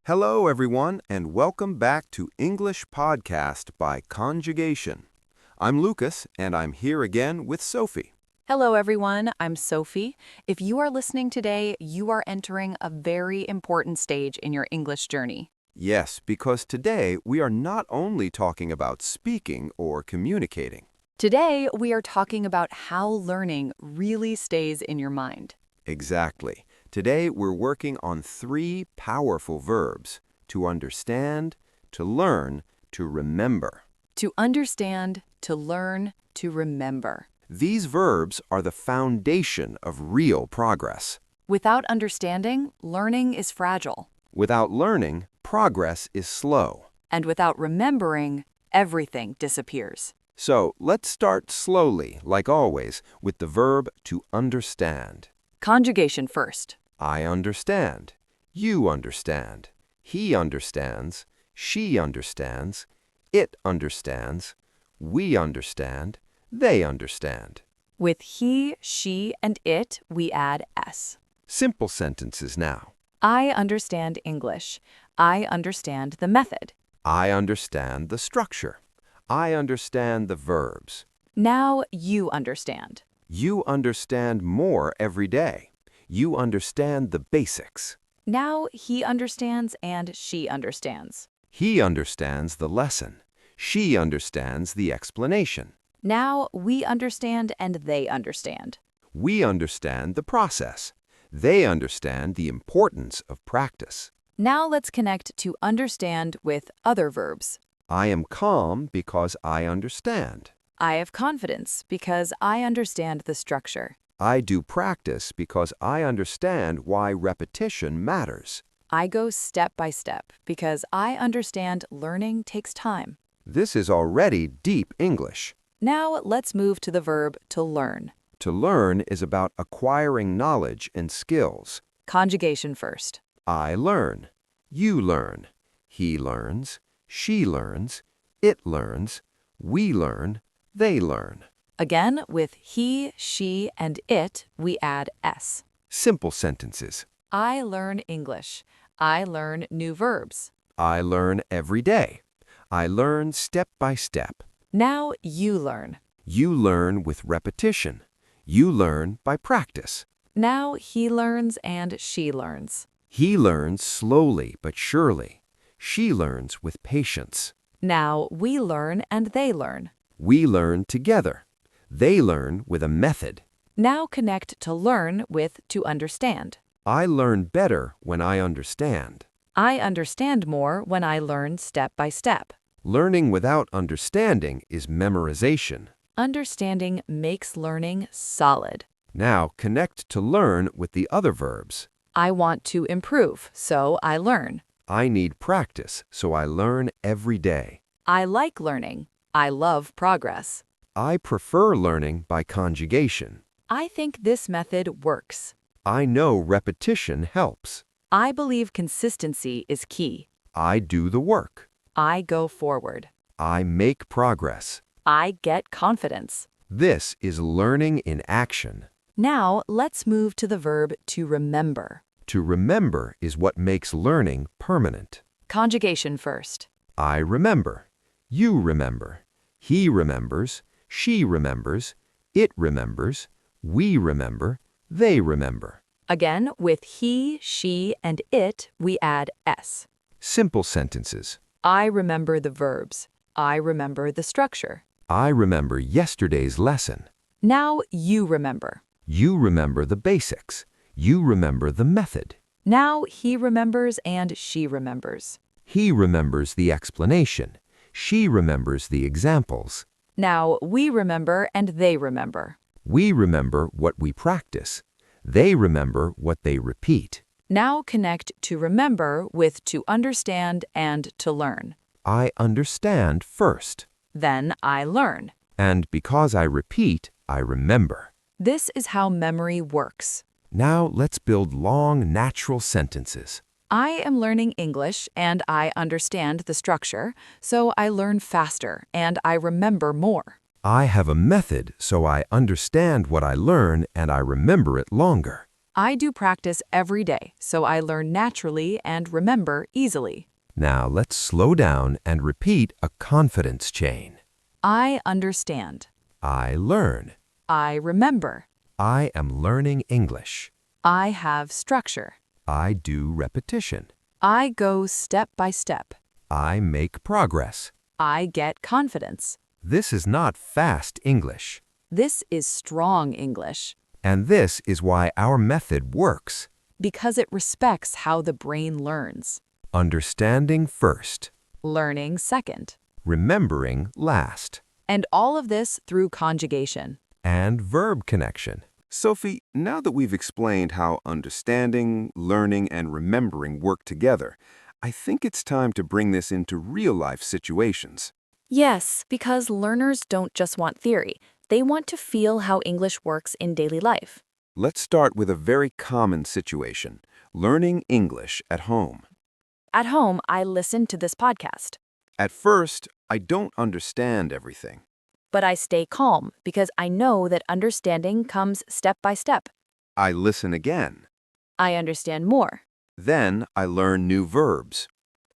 Hello, everyone, and welcome back to English Podcast by Conjugation. I'm Lucas, and I'm here again with Sophie. Hello, everyone. I'm Sophie. If you are listening today, you are entering a very important stage in your English journey. Yes, because today we are not only talking about speaking or communicating. Today, we are talking about how learning really stays in your mind. Exactly. Today we're working on 3 powerful verbs: to understand, to learn, to remember. To understand, to learn, to remember. These verbs are the foundation of real progress. Without understanding, learning is fragile. Without learning, progress is slow. And without remembering, everything disappears. So let's start slowly, like always, with the verb to understand. Conjugation first. I understand. You understand. He understands. She understands. It understands. We understand. They understand. With he, she, and it, we add s. Simple sentences now. I understand English. I understand the method. I understand the structure. I understand the verbs. Now you understand. You understand more every day. You understand the basics. Now he understands and she understands. He understands the lesson. She understands the explanation. Now we understand and they understand. We understand the process. They understand the importance of practice. Now let's connect to understand with other verbs. I am calm because I understand. I have confidence because I understand the structure. I do practice because I understand why repetition matters. I go step by step because I understand learning takes time. This is already deep English. Now let's move to the verb to learn. To learn is about acquiring knowledge and skills. Conjugation first. I learn. You learn. He learns. She learns. It learns. We learn. They learn. Again, with he, she, and it, we add s. Simple sentences. I learn English. I learn new verbs. I learn every day. I learn step by step. Now you learn. You learn with repetition. You learn by practice. Now he learns and she learns. He learns slowly but surely. She learns with patience. Now we learn and they learn. We learn together. They learn with a method. Now connect to learn with to understand. I learn better when I understand. I understand more when I learn step by step. Learning without understanding is memorization. Understanding makes learning solid. Now connect to learn with the other verbs. I want to improve, so I learn. I need practice, so I learn every day. I like learning. I love progress. I prefer learning by conjugation. I think this method works. I know repetition helps. I believe consistency is key. I do the work. I go forward. I make progress. I get confidence. This is learning in action. Now let's move to the verb to remember. To remember is what makes learning permanent. Conjugation first. I remember. You remember. He remembers. She remembers. It remembers. We remember. They remember. Again, with he, she, and it, we add s. Simple sentences. I remember the verbs. I remember the structure. I remember yesterday's lesson. Now you remember. You remember the basics. You remember the method. Now he remembers and she remembers. He remembers the explanation. She remembers the examples. Now we remember and they remember. We remember what we practice. They remember what they repeat. Now connect to remember with to understand and to learn. I understand first. Then I learn. And because I repeat, I remember. This is how memory works. Now let's build long, natural sentences. I am learning English and I understand the structure, so I learn faster and I remember more. I have a method, so I understand what I learn and I remember it longer. I do practice every day, so I learn naturally and remember easily. Now let's slow down and repeat a confidence chain. I understand. I learn. I remember. I am learning English. I have structure. I do repetition. I go step by step. I make progress. I get confidence. This is not fast English. This is strong English And this is why our method works. because it respects how the brain learns. Understanding first, Learning second. remembering last, And all of this through conjugation. and verb connection. Sophie, now that we've explained how understanding, learning, and remembering work together, I think it's time to bring this into real-life situations. Yes, because learners don't just want theory. They want to feel how English works in daily life. Let's start with a very common situation, learning English at home. At home, I listen to this podcast, At first, I don't understand everything. but I stay calm because I know that understanding comes step by step. I listen again. I understand more. Then I learn new verbs.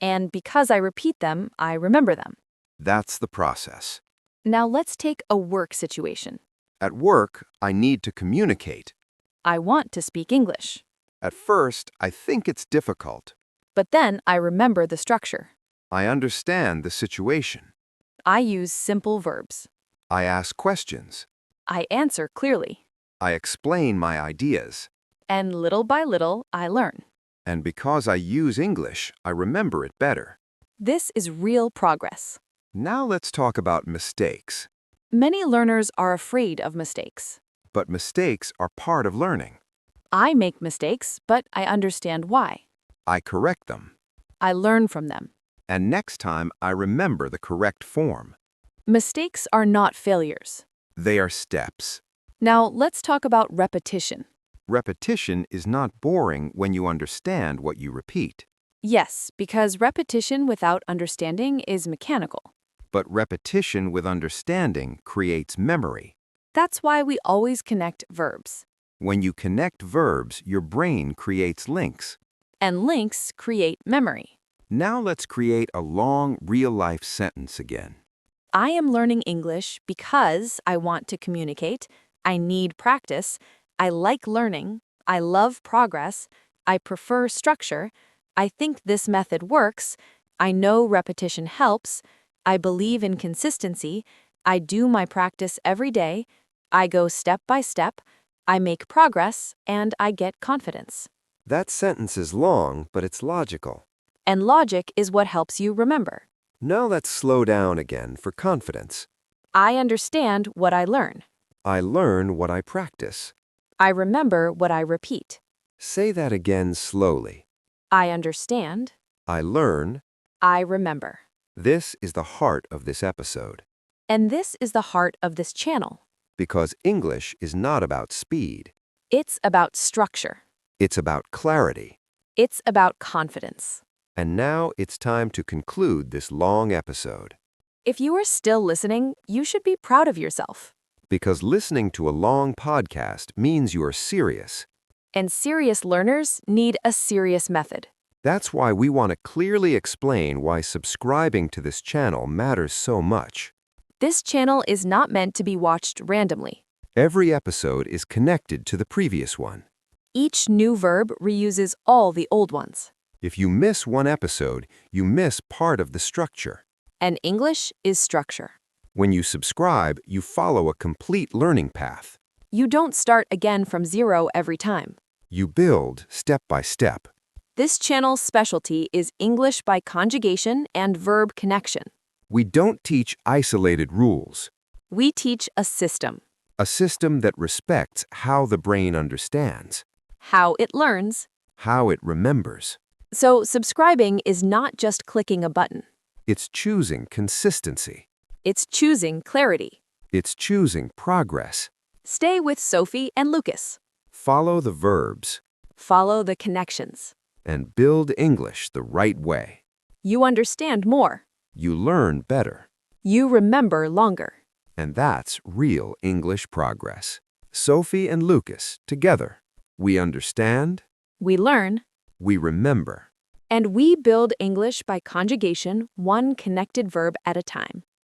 And because I repeat them, I remember them. That's the process. Now let's take a work situation. At work, I need to communicate. I want to speak English, At first, I think it's difficult. but then I remember the structure. I understand the situation. I use simple verbs. I ask questions. I answer clearly. I explain my ideas. And little by little, I learn. And because I use English, I remember it better. This is real progress. Now let's talk about mistakes. Many learners are afraid of mistakes. But mistakes are part of learning. I make mistakes, but I understand why. I correct them. I learn from them. And next time, I remember the correct form. Mistakes are not failures. They are steps. Now, let's talk about repetition. Repetition is not boring when you understand what you repeat. Yes, because repetition without understanding is mechanical. But repetition with understanding creates memory. That's why we always connect verbs. When you connect verbs, your brain creates links. And links create memory. Now let's create a long, real-life sentence again. I am learning English because I want to communicate. I need practice. I like learning. I love progress. I prefer structure. I think this method works. I know repetition helps. I believe in consistency. I do my practice every day. I go step by step. I make progress, and I get confidence. That sentence is long, but it's logical. And logic is what helps you remember. Now let's slow down again for confidence. I understand what I learn. I learn what I practice. I remember what I repeat. Say that again slowly. I understand. I learn. I remember. This is the heart of this episode. And this is the heart of this channel. Because English is not about speed. It's about structure. It's about clarity. It's about confidence. And now it's time to conclude this long episode. If you are still listening, you should be proud of yourself. Because listening to a long podcast means you are serious. And serious learners need a serious method. That's why we want to clearly explain why subscribing to this channel matters so much. This channel is not meant to be watched randomly. Every episode is connected to the previous one. Each new verb reuses all the old ones. If you miss one episode, you miss part of the structure. And English is structure. When you subscribe, you follow a complete learning path. You don't start again from zero every time. You build step by step. This channel's specialty is English by conjugation and verb connection. We don't teach isolated rules. We teach a system, A system that respects how the brain understands, how it learns. how it remembers. So subscribing is not just clicking a button. It's choosing consistency. It's choosing clarity. It's choosing progress. Stay with Sophie and Lucas. Follow the verbs Follow the connections. and build English the right way. You understand more. You learn better. You remember longer. And that's real English progress. Sophie and Lucas, together. We understand, We learn, We remember. and we build English by conjugation, one connected verb at a time.